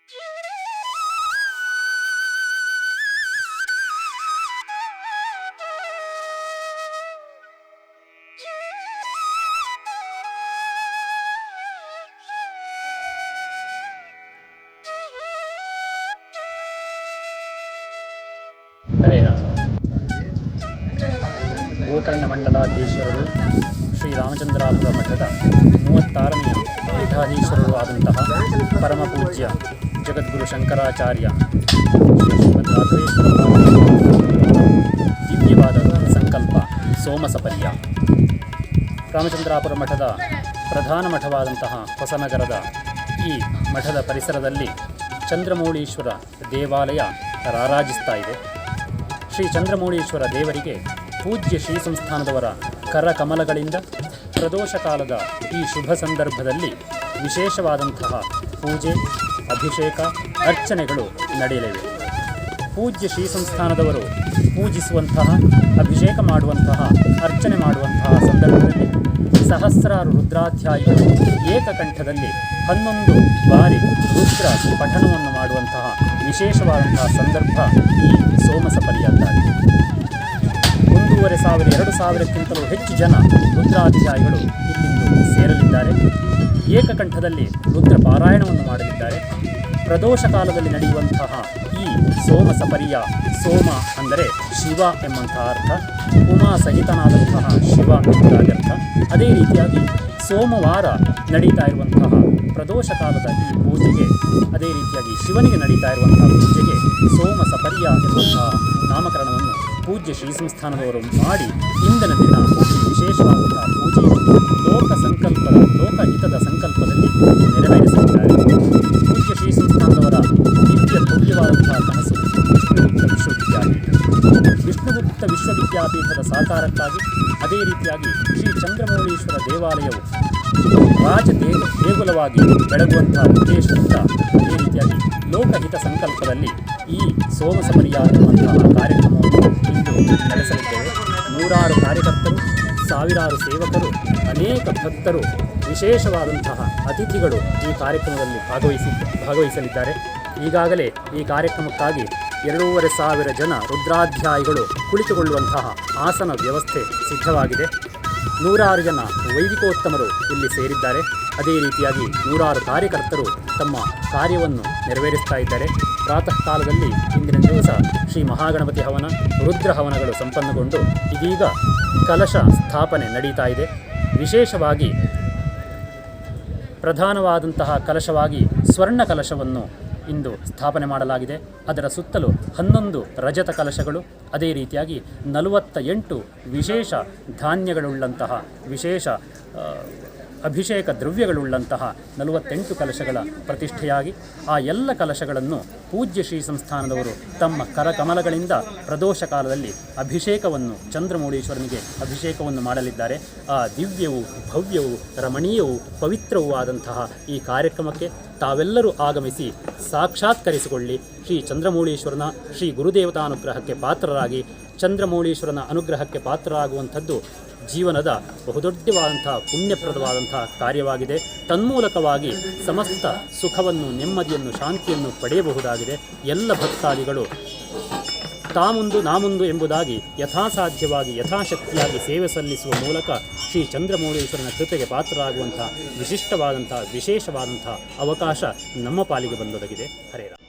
ಹರೇ ರಾಮ. ಗೋಕರ್ಣ ಮಂಡಲಾಧೀಶ್ವರರು ಶ್ರೀರಾಮಚಂದ್ರಾಪುರ ಮಠದ 36ನೇ ಪೀಠಾಧೀಶ್ವರರು ಆದಂತಹ ಪರಮ ಪೂಜ್ಯ ಜಗದ್ಗುರು ಶಂಕರಾಚಾರ್ಯ ಶ್ರೀ ಶ್ರೀಮದ್ ರಾಘವೇಶ್ವರ ದಿವ್ಯವಾದ ಸಂಕಲ್ಪ ಸೋಮಸಪರ್ಯ. ರಾಮಚಂದ್ರಾಪುರ ಮಠದ ಪ್ರಧಾನ ಮಠವಾದಂತಹ ಹೊಸನಗರದ ಈ ಮಠದ ಪರಿಸರದಲ್ಲಿ ಚಂದ್ರಮೌಳೀಶ್ವರ ದೇವಾಲಯ ರಾರಾಜಿಸ್ತಾ ಇದೆ. ಶ್ರೀ ಚಂದ್ರಮೌಳೀಶ್ವರ ದೇವರಿಗೆ ಪೂಜ್ಯ ಶ್ರೀ ಸಂಸ್ಥಾನದವರ ಕರಕಮಲಗಳಿಂದ ಪ್ರದೋಷ ಕಾಲದ ಈ ಶುಭ ಸಂದರ್ಭದಲ್ಲಿ ವಿಶೇಷವಾದಂತಹ ಪೂಜೆ, ಅಭಿಷೇಕ, ಅರ್ಚನೆಗಳು ನಡೆಯಲಿವೆ. ಪೂಜ್ಯ ಶ್ರೀ ಸಂಸ್ಥಾನದವರು ಪೂಜಿಸುವಂತಹ, ಅಭಿಷೇಕ ಮಾಡುವಂತಹ, ಅರ್ಚನೆ ಮಾಡುವಂತಹ ಸಂದರ್ಭದಲ್ಲಿ ಸಹಸ್ರಾರು ರುದ್ರಾಧ್ಯಾಯಿಗಳು ಏಕಕಂಠದಲ್ಲಿ 11 ಬಾರಿ ರುದ್ರ ಪಠಣವನ್ನು ಮಾಡುವಂತಹ ವಿಶೇಷವಾದಂತಹ ಸಂದರ್ಭ ಈ ಸೋಮಸಪರ್ಯದ್ದಾಗಿದೆ. 1,500-2,000ಕ್ಕಿಂತಲೂ ಹೆಚ್ಚು ಜನ ರುದ್ರಾಧ್ಯಾಯಿಗಳು ಇಲ್ಲಿಂದು ಸೇರಲಿದ್ದಾರೆ. ಏಕಕಂಠದಲ್ಲಿ ರುದ್ರ ಪಾರಾಯಣವನ್ನು ಮಾಡಲಿದ್ದಾರೆ. ಪ್ರದೋಷ ಕಾಲದಲ್ಲಿ ನಡೆಯುವಂತಹ ಈ ಸೋಮಸಪರ್ಯ, ಸೋಮ ಅಂದರೆ ಶಿವ ಎಂಬಂತಹ ಅರ್ಥ, ಉಮಾ ಸಹಿತನಾದಂತಹ ಶಿವ ಎಂಬುದಾಗರ್ಥ. ಅದೇ ರೀತಿಯಾಗಿ ಸೋಮವಾರ ನಡೀತಾ ಇರುವಂತಹ ಪ್ರದೋಷ ಕಾಲದ ಈ ಪೂಜೆಗೆ, ಅದೇ ರೀತಿಯಾಗಿ ಶಿವನಿಗೆ ನಡೀತಾ ಇರುವಂತಹ ಪೂಜೆಗೆ ಸೋಮಸಪರ್ಯ ಎಂಬಂತಹ ನಾಮಕರಣವನ್ನು ಪೂಜ್ಯ ಶ್ರೀ ಸಂಸ್ಥಾನದವರು ಮಾಡಿ ಇಂದಿನ ದಿನ ಈ ವಿಶೇಷವಾದಂತಹ ಪೂಜೆಯನ್ನು ಲೋಕಹಿತದ ಸಂಕಲ್ಪದಲ್ಲಿ ನೆರವೇರಿಸುತ್ತಾರೆ. ಪೂಜ್ಯ ಶ್ರೀ ಸಂಸ್ಥಾನದವರ ದಿವ್ಯ ಭವ್ಯವಾದಂತಹ ಕನಸು ವಿಷ್ಣುಗುಪ್ತ ವಿಶ್ವವಿದ್ಯಾಪೀಠದ ಸಾಕಾರಕ್ಕಾಗಿ, ಅದೇ ರೀತಿಯಾಗಿ ಶ್ರೀ ಚಂದ್ರಮೌಳೀಶ್ವರ ದೇವಾಲಯವು ದೇಗುಲವಾಗಿ ಬೆಳಗುವಂತಹ ಉದ್ದೇಶದಿಂದ, ಅದೇ ರೀತಿಯಾಗಿ ಲೋಕಹಿತ ಸಂಕಲ್ಪದಲ್ಲಿ ಈ ಸೋಮಸಪರ್ಯ ಎನ್ನುವಂತಹ ಕಾರ್ಯಕ್ರಮವನ್ನು ಇಂದು ನಡೆಸಲಿದ್ದೇವೆ. 100 ಕಾರ್ಯಕರ್ತರು, 1000 ಸೇವಕರು, ಅನೇಕ ಭಕ್ತರು, ವಿಶೇಷವಾದಂತಹ ಅತಿಥಿಗಳು ಈ ಕಾರ್ಯಕ್ರಮದಲ್ಲಿ ಭಾಗವಹಿಸಲಿದ್ದಾರೆ. ಈಗಾಗಲೇ ಈ ಕಾರ್ಯಕ್ರಮಕ್ಕಾಗಿ 2,500 ಜನ ರುದ್ರಾಧ್ಯಾಯಿಗಳು ಕುಳಿತುಕೊಳ್ಳುವಂತಹ ಆಸನ ವ್ಯವಸ್ಥೆ ಸಿದ್ಧವಾಗಿದೆ. 100 ಜನ ವೈದಿಕೋತ್ತಮರು ಇಲ್ಲಿ ಸೇರಿದ್ದಾರೆ. ಅದೇ ರೀತಿಯಾಗಿ 100 ಕಾರ್ಯಕರ್ತರು ತಮ್ಮ ಕಾರ್ಯವನ್ನು ನೆರವೇರಿಸ್ತಾ ಇದ್ದಾರೆ. ಪ್ರಾತಃ ಕಾಲದಲ್ಲಿ ಇಂದಿನ ದಿವಸ ಶ್ರೀ ಮಹಾಗಣಪತಿ ಹವನ, ರುದ್ರ ಹವನಗಳು ಸಂಪನ್ನಗೊಂಡು ಇದೀಗ ಕಲಶ ಸ್ಥಾಪನೆ ನಡೀತಾ ಇದೆ. ವಿಶೇಷವಾಗಿ ಪ್ರಧಾನವಾದಂತಹ ಕಲಶವಾಗಿ ಸ್ವರ್ಣ ಕಲಶವನ್ನು ಇಂದು ಸ್ಥಾಪನೆ ಮಾಡಲಾಗಿದೆ. ಅದರ ಸುತ್ತಲೂ 11 ರಜತ ಕಲಶಗಳು, ಅದೇ ರೀತಿಯಾಗಿ 48 ವಿಶೇಷ ಧಾನ್ಯಗಳುಳ್ಳಂತಹ, ವಿಶೇಷ ಅಭಿಷೇಕ ದ್ರವ್ಯಗಳುಳ್ಳಂತಹ 48 ಕಲಶಗಳ ಪ್ರತಿಷ್ಠೆಯಾಗಿ ಆ ಎಲ್ಲ ಕಲಶಗಳನ್ನು ಪೂಜ್ಯ ಶ್ರೀ ಸಂಸ್ಥಾನದವರು ತಮ್ಮ ಕರಕಮಲಗಳಿಂದ ಪ್ರದೋಷ ಕಾಲದಲ್ಲಿ ಅಭಿಷೇಕವನ್ನು, ಚಂದ್ರಮೌಳೀಶ್ವರನಿಗೆ ಅಭಿಷೇಕವನ್ನು ಮಾಡಲಿದ್ದಾರೆ. ಆ ದಿವ್ಯವೂ ಭವ್ಯವೂ ರಮಣೀಯವೂ ಪವಿತ್ರವೂ ಆದಂತಹ ಈ ಕಾರ್ಯಕ್ರಮಕ್ಕೆ ತಾವೆಲ್ಲರೂ ಆಗಮಿಸಿ ಸಾಕ್ಷಾತ್ಕರಿಸಿಕೊಳ್ಳಿ. ಶ್ರೀ ಚಂದ್ರಮೌಳೀಶ್ವರನ ಶ್ರೀ ಗುರುದೇವತಾನುಗ್ರಹಕ್ಕೆ ಪಾತ್ರರಾಗಿ, ಚಂದ್ರಮೌಳೀಶ್ವರನ ಅನುಗ್ರಹಕ್ಕೆ ಪಾತ್ರರಾಗುವಂಥದ್ದು ಜೀವನದ ಬಹುದೊಡ್ಡವಾದಂತಹ ಪುಣ್ಯಪ್ರದವಾದಂತಹ ಕಾರ್ಯವಾಗಿದೆ. ತನ್ಮೂಲಕವಾಗಿ ಸಮಸ್ತ ಸುಖವನ್ನು, ನೆಮ್ಮದಿಯನ್ನು, ಶಾಂತಿಯನ್ನು ಪಡೆಯಬಹುದಾಗಿದೆ. ಎಲ್ಲ ಭಕ್ತಾದಿಗಳು ತಾಮುಂದು ನಾಮುಂದು ಎಂಬುದಾಗಿ ಯಥಾಸಾಧ್ಯವಾಗಿ ಯಥಾಶಕ್ತಿಯಾಗಿ ಸೇವೆ ಸಲ್ಲಿಸುವ ಮೂಲಕ ಶ್ರೀ ಚಂದ್ರಮೌಳೀಶ್ವರನ ಕೃಪೆಗೆ ಪಾತ್ರರಾಗುವಂಥ ವಿಶಿಷ್ಟವಾದಂಥ ವಿಶೇಷವಾದಂಥ ಅವಕಾಶ ನಮ್ಮ ಪಾಲಿಗೆ ಬಂದೊದಗಿದೆ. ಹರೇ ರಾಮ.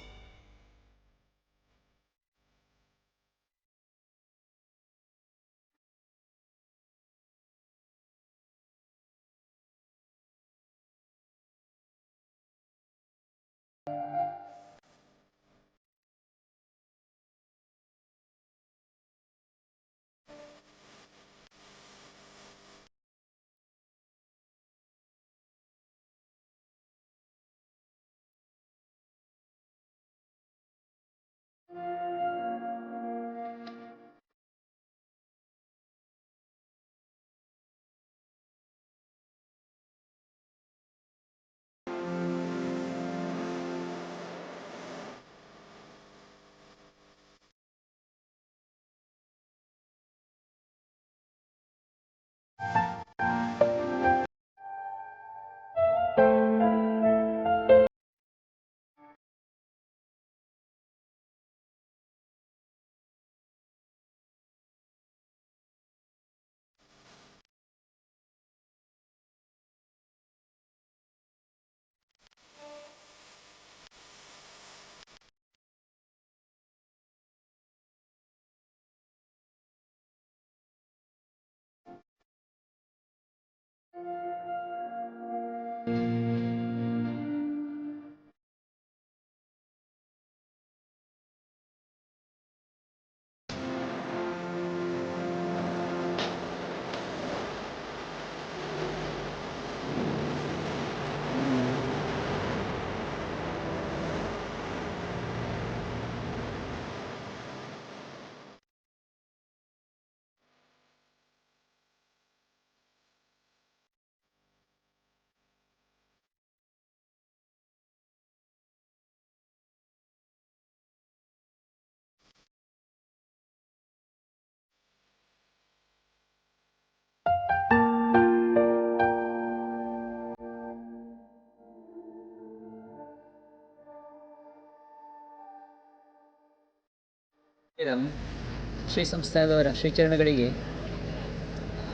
ಶ್ರೀ ಸಂಸ್ಥಾನದವರ ಶ್ರೀಚರಣಗಳಿಗೆ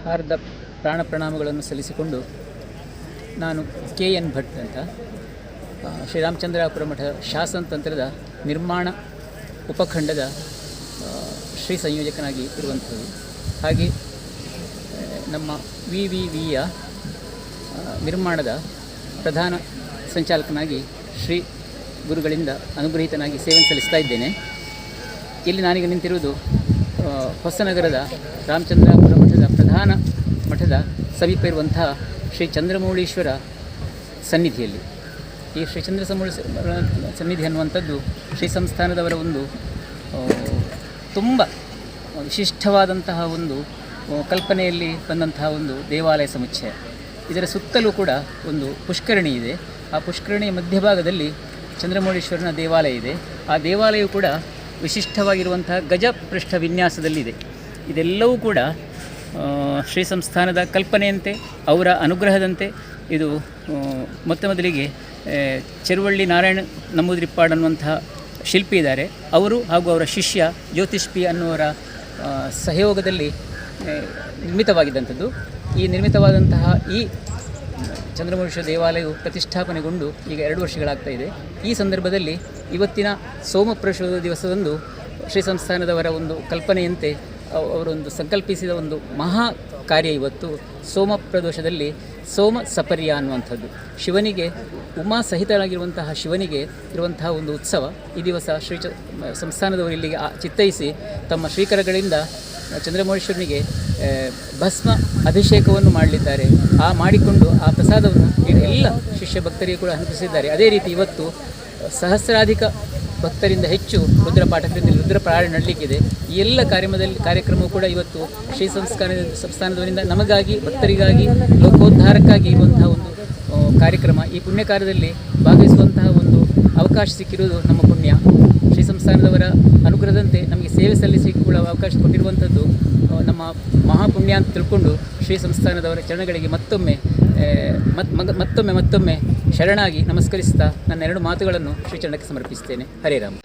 ಹಾರ್ದ ಪ್ರಾಣ ಪ್ರಣಾಮಗಳನ್ನು ಸಲ್ಲಿಸಿಕೊಂಡು, ನಾನು KN ಭಟ್ ಅಂತ, ಶ್ರೀರಾಮಚಂದ್ರಾಪುರ ಮಠದ ಶಾಸನತಂತ್ರದ ನಿರ್ಮಾಣ ಉಪಖಂಡದ ಶ್ರೀ ಸಂಯೋಜಕನಾಗಿ ಇರುವಂಥದ್ದು. ಹಾಗೆ ನಮ್ಮ VVVಯ ನಿರ್ಮಾಣದ ಪ್ರಧಾನ ಸಂಚಾಲಕನಾಗಿ ಶ್ರೀ ಗುರುಗಳಿಂದ ಅನುಗ್ರಹಿತನಾಗಿ ಸೇವೆ ಸಲ್ಲಿಸ್ತಾ ಇದ್ದೇನೆ. ಇಲ್ಲಿ ನಾನೀಗ ನಿಂತಿರುವುದು ಹೊಸನಗರದ ರಾಮಚಂದ್ರಾಪುರ ಮಠದ ಪ್ರಧಾನ ಮಠದ ಸಮೀಪ ಇರುವಂಥ ಶ್ರೀ ಚಂದ್ರಮೌಳೀಶ್ವರ ಸನ್ನಿಧಿಯಲ್ಲಿ. ಈ ಶ್ರೀ ಸನ್ನಿಧಿ ಅನ್ನುವಂಥದ್ದು ಶ್ರೀ ಸಂಸ್ಥಾನದವರ ಒಂದು ತುಂಬ ವಿಶಿಷ್ಟವಾದಂತಹ ಒಂದು ಕಲ್ಪನೆಯಲ್ಲಿ ಬಂದಂತಹ ಒಂದು ದೇವಾಲಯ ಸಮುಚ್ಚಯ. ಇದರ ಸುತ್ತಲೂ ಕೂಡ ಒಂದು ಪುಷ್ಕರಣಿ ಇದೆ. ಆ ಪುಷ್ಕರಣಿಯ ಮಧ್ಯಭಾಗದಲ್ಲಿ ಚಂದ್ರಮೌಳೀಶ್ವರನ ದೇವಾಲಯ ಇದೆ. ಆ ದೇವಾಲಯವು ಕೂಡ ವಿಶಿಷ್ಟವಾಗಿರುವಂತಹ ಗಜಪೃಷ್ಠ ವಿನ್ಯಾಸದಲ್ಲಿದೆ. ಇದೆಲ್ಲವೂ ಕೂಡ ಶ್ರೀ ಸಂಸ್ಥಾನದ ಕಲ್ಪನೆಯಂತೆ, ಅವರ ಅನುಗ್ರಹದಂತೆ ಇದು ಮೊದಲಿಗೆ ಚೆರುವಳ್ಳಿ ನಾರಾಯಣ ನಂಬೂದಿರಿಪ್ಪಾಡ್ ಅನ್ನುವಂತಹ ಶಿಲ್ಪಿ ಇದ್ದಾರೆ. ಅವರು ಹಾಗೂ ಅವರ ಶಿಷ್ಯ ಜ್ಯೋತಿಷ್ ಪಿ ಅನ್ನುವರ ಸಹಯೋಗದಲ್ಲಿ ನಿರ್ಮಿತವಾಗಿದ್ದಂಥದ್ದು. ಈ ನಿರ್ಮಿತವಾದಂತಹ ಈ ಚಂದ್ರಮೌಳೀಶ್ವರ ದೇವಾಲಯವು ಪ್ರತಿಷ್ಠಾಪನೆಗೊಂಡು ಈಗ 2 ವರ್ಷಗಳಾಗ್ತಾ ಇದೆ. ಈ ಸಂದರ್ಭದಲ್ಲಿ ಇವತ್ತಿನ ಸೋಮಪ್ರದೋಷ ದಿವಸದಂದು ಶ್ರೀ ಸಂಸ್ಥಾನದವರ ಒಂದು ಕಲ್ಪನೆಯಂತೆ ಅವರೊಂದು ಸಂಕಲ್ಪಿಸಿದ ಒಂದು ಮಹಾ ಕಾರ್ಯ ಇವತ್ತು ಸೋಮಪ್ರದೋಷದಲ್ಲಿ ಸೋಮ ಸಪರ್ಯ ಅನ್ನುವಂಥದ್ದು. ಶಿವನಿಗೆ ಉಮಾ ಸಹಿತರಾಗಿರುವಂತಹ ಶಿವನಿಗೆ ಇರುವಂತಹ ಒಂದು ಉತ್ಸವ. ಈ ದಿವಸ ಸಂಸ್ಥಾನದವರು ಇಲ್ಲಿಗೆ ಚಿತ್ತೈಸಿ ತಮ್ಮ ಶ್ರೀಕರಗಳಿಂದ ಚಂದ್ರಮೌಳೀಶ್ವರನಿಗೆ ಭಸ್ಮ ಅಭಿಷೇಕವನ್ನು ಮಾಡಲಿದ್ದಾರೆ. ಮಾಡಿಕೊಂಡು ಆ ಪ್ರಸಾದವನ್ನು ಎಲ್ಲ ಶಿಷ್ಯ ಭಕ್ತರಿಗೆ ಕೂಡ ಹಂಚಿಸಿದ್ದಾರೆ. ಅದೇ ರೀತಿ ಇವತ್ತು ಸಹಸ್ರಾಧಿಕ ಭಕ್ತರಿಂದ ಹೆಚ್ಚು ರುದ್ರಪಾಠಕರಿಂದ ರುದ್ರಪಾರಾಯಣ ನಡಲಿಕ್ಕಿದೆ. ಈ ಎಲ್ಲ ಕಾರ್ಯಕ್ರಮವು ಕೂಡ ಇವತ್ತು ಶ್ರೀ ಸಂಸ್ಥಾನದವರಿಂದ ನಮಗಾಗಿ, ಭಕ್ತರಿಗಾಗಿ, ಲೋಕೋದ್ಧಾರಕ್ಕಾಗಿ ಇರುವಂತಹ ಒಂದು ಕಾರ್ಯಕ್ರಮ. ಈ ಪುಣ್ಯ ಕಾರ್ಯದಲ್ಲಿ ಭಾಗವಹಿಸುವಂತಹ ಒಂದು ಅವಕಾಶ ಸಿಕ್ಕಿರುವುದು ನಮ್ಮ ಪುಣ್ಯ. ಶ್ರೀ ಸಂಸ್ಥಾನದವರ ಅನುಗ್ರಹದಂತೆ ನಮಗೆ ಸೇವೆ ಸಲ್ಲಿಸಿಕೊಳ್ಳುವ ಅವಕಾಶ ಕೊಟ್ಟಿರುವಂಥದ್ದು ನಮ್ಮ ಮಹಾಪುಣ್ಯ ಅಂತ ತಿಳ್ಕೊಂಡು ಶ್ರೀ ಸಂಸ್ಥಾನದವರ ಚರಣಗಳಿಗೆ ಮತ್ತೊಮ್ಮೆ ಶರಣಾಗಿ ನಮಸ್ಕರಿಸ್ತಾ ನನ್ನ 2 ಮಾತುಗಳನ್ನು ಶ್ರೀಚರಣಕ್ಕೆ ಸಮರ್ಪಿಸ್ತೇನೆ. ಹರೇ ರಾಮ.